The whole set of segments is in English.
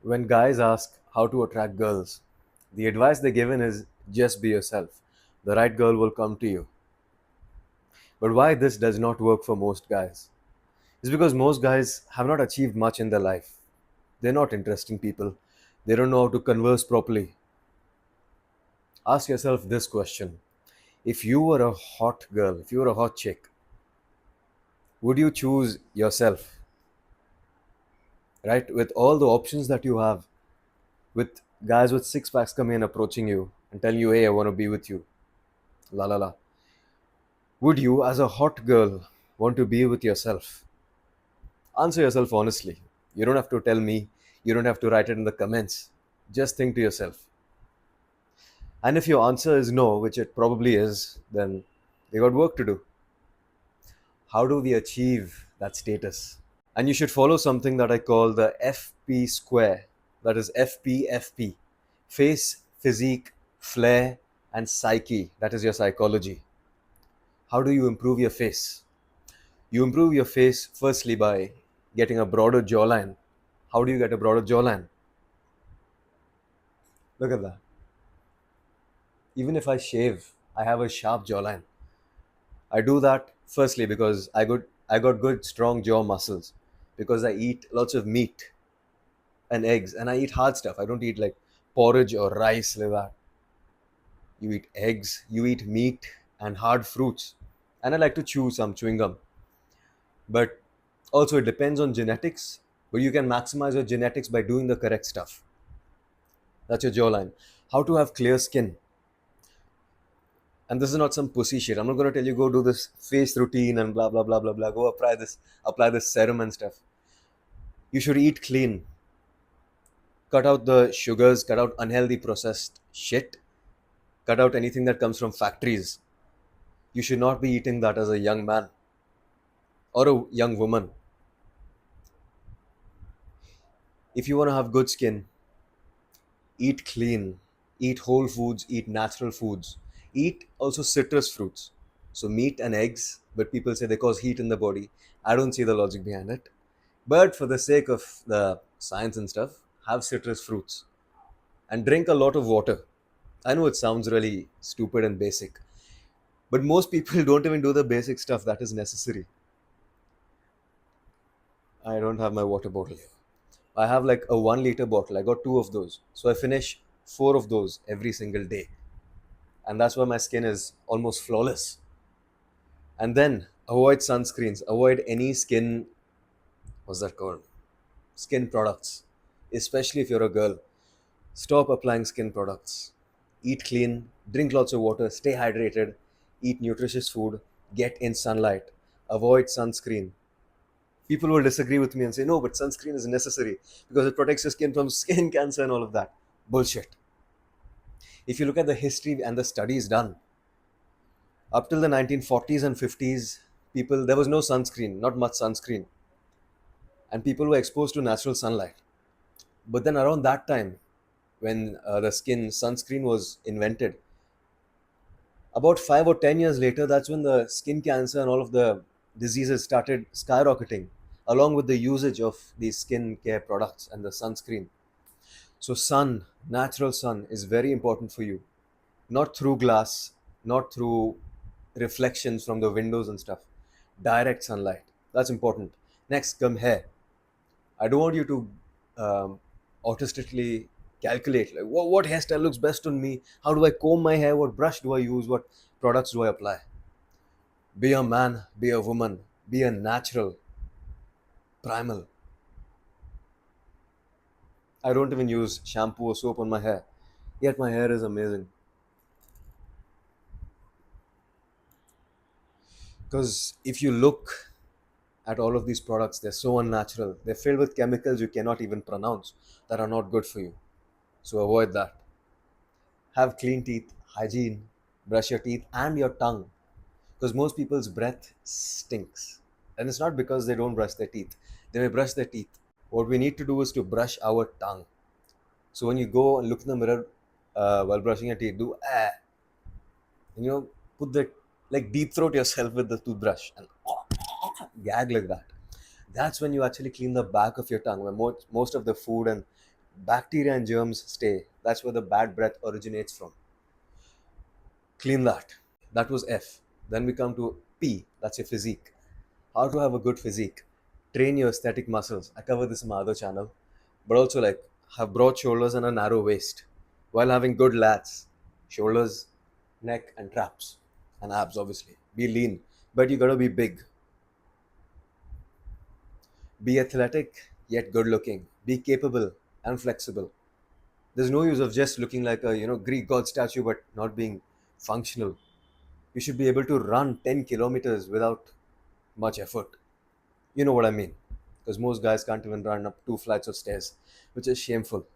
When guys ask how to attract girls, the advice they're given is just be yourself. The right girl will come to you. But why this does not work for most guys is because most guys have not achieved much in their life. They're not interesting people. They don't know how to converse properly. Ask yourself this question. If you were a hot girl, if you were a hot chick, would you choose yourself? Right? With all the options that you have, with guys with six packs coming and approaching you and telling you, hey, I want to be with you. La la la. Would you, as a hot girl, want to be with yourself? Answer yourself honestly. You don't have to tell me. You don't have to write it in the comments. Just think to yourself. And if your answer is no, which it probably is, then you got work to do. How do we achieve that status? And you should follow something that I call the FP square. That is FP. Face, physique, flair, and psyche. That is your psychology. How do you improve your face? You improve your face firstly by getting a broader jawline. How do you get a broader jawline? Look at that. Even if I shave, I have a sharp jawline. I do that firstly because I got good strong jaw muscles because I eat lots of meat and eggs and I eat hard stuff. I don't eat like porridge or rice like that. You eat eggs, you eat meat and hard fruits. And I like to chew some chewing gum. But also it depends on genetics, but you can maximize your genetics by doing the correct stuff. That's your jawline. How to have clear skin. And this is not some pussy shit. I'm not going to tell you go do this face routine and blah blah blah blah blah. Go apply this serum and stuff. You should eat clean. Cut out the sugars, cut out unhealthy processed shit, cut out anything that comes from factories. You should not be eating that as a young man or a young woman. If you want to have good skin, eat clean, eat whole foods, eat natural foods, eat also citrus fruits. So meat and eggs, but people say they cause heat in the body. I don't see the logic behind it. But for the sake of the science and stuff, have citrus fruits and drink a lot of water. I know it sounds really stupid and basic, but most people don't even do the basic stuff that is necessary. I don't have my water bottle here. I have like a 1 liter bottle. I got two of those. So I finish four of those every single day. And that's why my skin is almost flawless. And then avoid sunscreens, avoid any skin, what's that called? Skin products, especially if you're a girl. Stop applying skin products. Eat clean, drink lots of water, stay hydrated, eat nutritious food, get in sunlight, avoid sunscreen. People will disagree with me and say, no, but sunscreen is necessary because it protects your skin from skin cancer and all of that. Bullshit. If you look at the history and the studies done, up till the 1940s and 50s, people, there was no sunscreen, not much sunscreen, and people were exposed to natural sunlight. But then around that time, when the skin sunscreen was invented, about 5 or 10 years later, that's when the skin cancer and all of the diseases started skyrocketing, along with the usage of these skin care products and the sunscreen. So, sun, natural sun, is very important for you. Not through glass, not through reflections from the windows and stuff. Direct sunlight. That's important. Next, come hair. I don't want you to autistically calculate like what hairstyle looks best on me. How do I comb my hair? What brush do I use? What products do I apply? Be a man, be a woman, be a natural, primal. I don't even use shampoo or soap on my hair, yet my hair is amazing. Because if you look at all of these products, they're so unnatural. They're filled with chemicals you cannot even pronounce that are not good for you. So avoid that. Have clean teeth, hygiene, brush your teeth and your tongue. Because most people's breath stinks. And it's not because they don't brush their teeth. They may brush their teeth. What we need to do is to brush our tongue. So when you go and look in the mirror while brushing your teeth, do ah, and put the like deep throat yourself with the toothbrush and gag like that. That's when you actually clean the back of your tongue, where most of the food and Bacteria and germs stay. That's where the bad breath originates from. Clean that. That was F. Then we come to P. That's your physique. How to have a good physique. Train your aesthetic muscles. I cover this in my other channel. But also, like, have broad shoulders and a narrow waist while having good lats. Shoulders, neck, and traps. And abs, obviously. Be lean. But you gotta be big. Be athletic, yet good looking. Be capable and flexible. There's no use of just looking like a Greek god statue but not being functional. You should be able to run 10 kilometers without much effort. You know what I mean? Because most guys can't even run up 2 flights of stairs, which is shameful.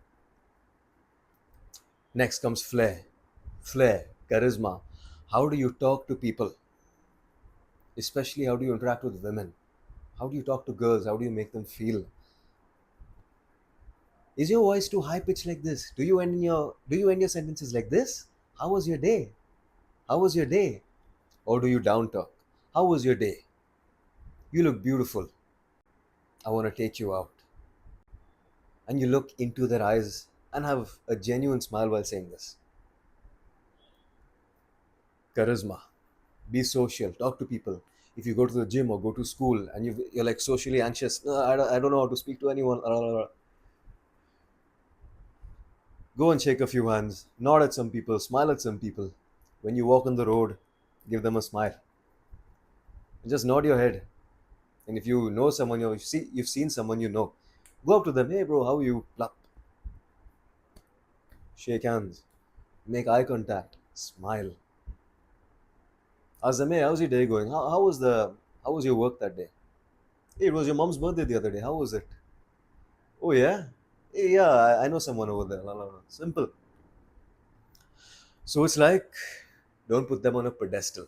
Next comes flair. Flair, charisma. How do you talk to people? Especially how do you interact with women? How do you talk to girls? How do you make them feel? Is your voice too high pitched like this? Do you end your sentences like this? How was your day? How was your day? Or do you down talk? How was your day? You look beautiful. I want to take you out. And you look into their eyes and have a genuine smile while saying this. Charisma. Be social. Talk to people. If you go to the gym or go to school and you're like socially anxious, "No, I don't know how to speak to anyone." Go and shake a few hands. Nod at some people. Smile at some people. When you walk on the road, give them a smile. Just nod your head. And if you know someone, you've seen someone you know, go up to them. Hey, bro, how are you? Plop. Shake hands. Make eye contact. Smile. Ask them, hey, how's your day going? How was your work that day? Hey, it was your mom's birthday the other day. How was it? Oh yeah, hey, yeah. I know someone over there. La, la, la. Simple. So it's like, don't put them on a pedestal.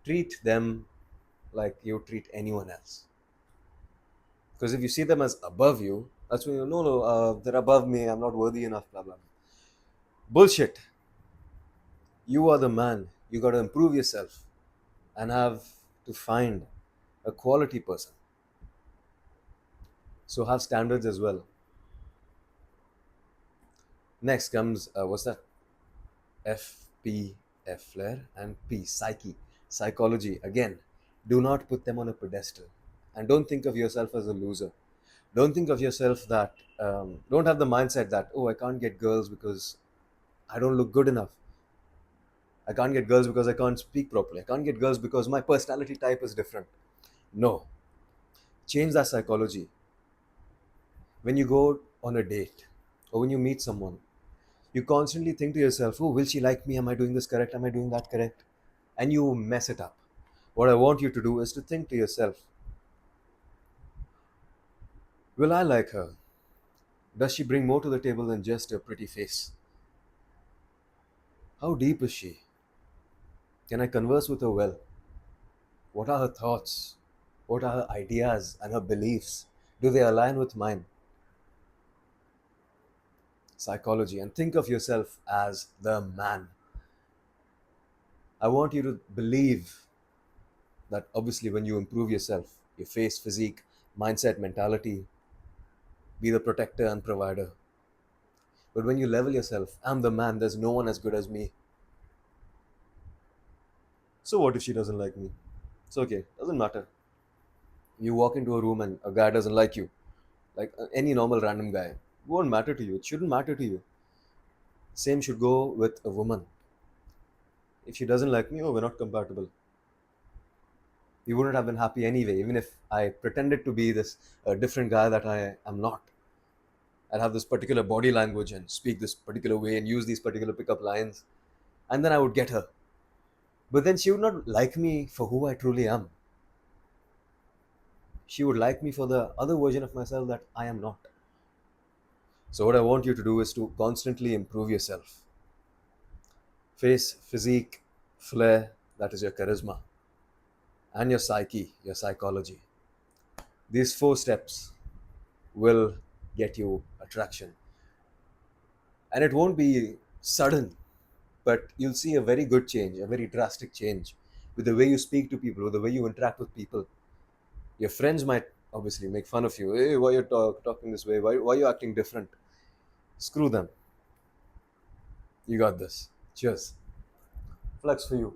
Treat them like you treat anyone else. Because if you see them as above you, that's when you know, no, they're above me. I'm not worthy enough. Blah blah. Bullshit. You are the man. You got to improve yourself and have to find a quality person. So have standards as well. Next comes what's that? F P F flair and P psyche, psychology. Again, do not put them on a pedestal, and don't think of yourself as a loser. Don't think of yourself that don't have the mindset that, oh, I can't get girls because I don't look good enough. I can't get girls because I can't speak properly. I can't get girls because my personality type is different. No, change that psychology. When you go on a date or when you meet someone, you constantly think to yourself, oh, will she like me? Am I doing this correct? Am I doing that correct? And you mess it up. What I want you to do is to think to yourself, will I like her? Does she bring more to the table than just a pretty face? How deep is she? Can I converse with her well? What are her thoughts? What are her ideas and her beliefs? Do they align with mine? Psychology. And think of yourself as the man. I want you to believe that obviously when you improve yourself, your face, physique, mindset, mentality, be the protector and provider. But when you level yourself, I'm the man, there's no one as good as me. So what if she doesn't like me? It's okay, doesn't matter. You walk into a room and a guy doesn't like you, like any normal random guy. It won't matter to you. It shouldn't matter to you. Same should go with a woman. If she doesn't like me, oh, we're not compatible. We wouldn't have been happy anyway, even if I pretended to be this different guy that I am not. I'd have this particular body language and speak this particular way and use these particular pickup lines, and then I would get her. But then she would not like me for who I truly am. She would like me for the other version of myself that I am not. So, what I want you to do is to constantly improve yourself. Face, physique, flair, that is your charisma, and your psyche, your psychology. These 4 steps will get you attraction. And it won't be sudden, but you'll see a very good change, a very drastic change with the way you speak to people, with the way you interact with people. Your friends might obviously make fun of you. Hey, why are you talking this way? Why are you acting different? Screw them. You got this. Cheers. Flex for you.